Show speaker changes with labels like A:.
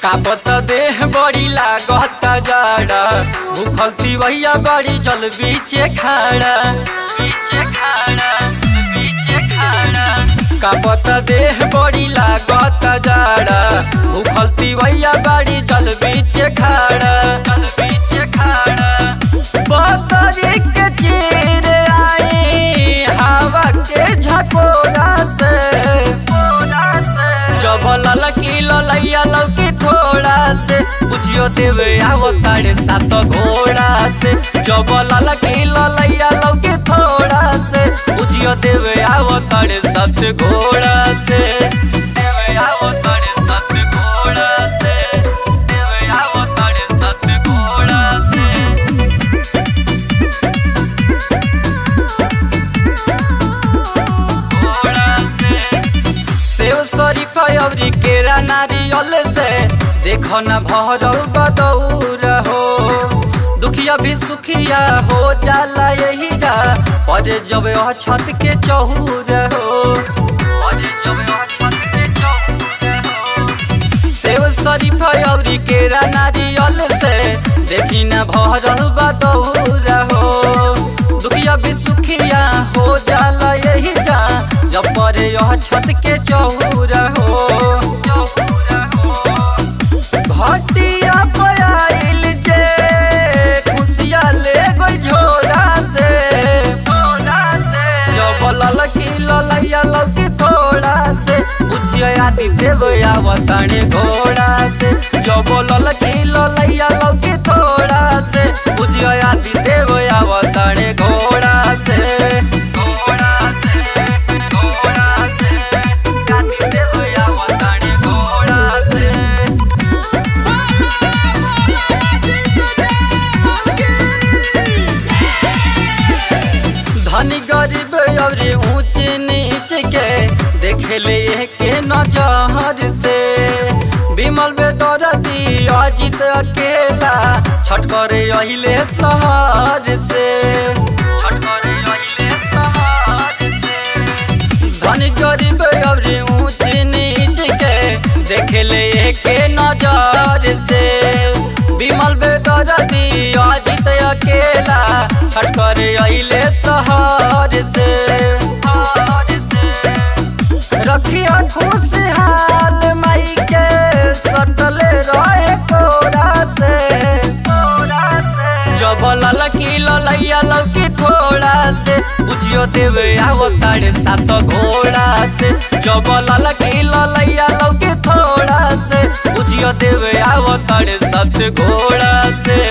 A: कापत देह बड़ी लागत जाड़ा भूखल तिवैया बड़ी जल बीचे खाड़ा कापत देह बड़ी लागत जाड़ा भूखल तिवैया बड़ी जल बीचे खाड़ा बतरी के चीर आई हवा के झकोरा से जब ललकी ललैया लौकी थोड़ा से बुझियो देवे आवतारे सात घोड़ा से जब ललकी ललैया लौकी थोड़ा से बुझियो देवे आवतारे सात घोड़ा से देवे आवतारे सात घोड़ा से देवे आवतारे सात घोड़ा से सेव शरीफा अवरी केरा नारियल से देखो न भरल बदौर हो दुखिया भी सुखिया हो जाला यही जा पर जब छत के चहूर हो सेव शरीफा अवरी केरा नारियल से देखी न भरल बदौर हो दुखिया भी सुखिया हो जाला यही जा जब पर छत के चहूर हो घटिया पयाइल जे खुशिया ले गई झोरा से जब ललकी ललैया लौकी थोड़ा से बुझिया आदि देव आवतारे घोड़ा से जब ललकी ललैया लौकी थोड़ा से बुझिया आदि देव आवतारे घोड़ा से धनी गरीब और ऊंच नीच के देखे ले के नजर से विमल बेदरदी अजित अकेला छठ करे अहिले शहर से धनी गरीब और ऊंच नीच के देखे ले के नजर से विमल बेदरदी अजित अकेला छठ करे अहिले शहर से रखिया खुशहाल माई के सटले रहे कोरा से जब ललकी ललैया लौकी थोड़ा से बुझियो देवे आवतारे सात घोड़ा से जब ललकी ललैया लौकी थोड़ा से बुझियो देवे आवतारे सात घोड़ा से।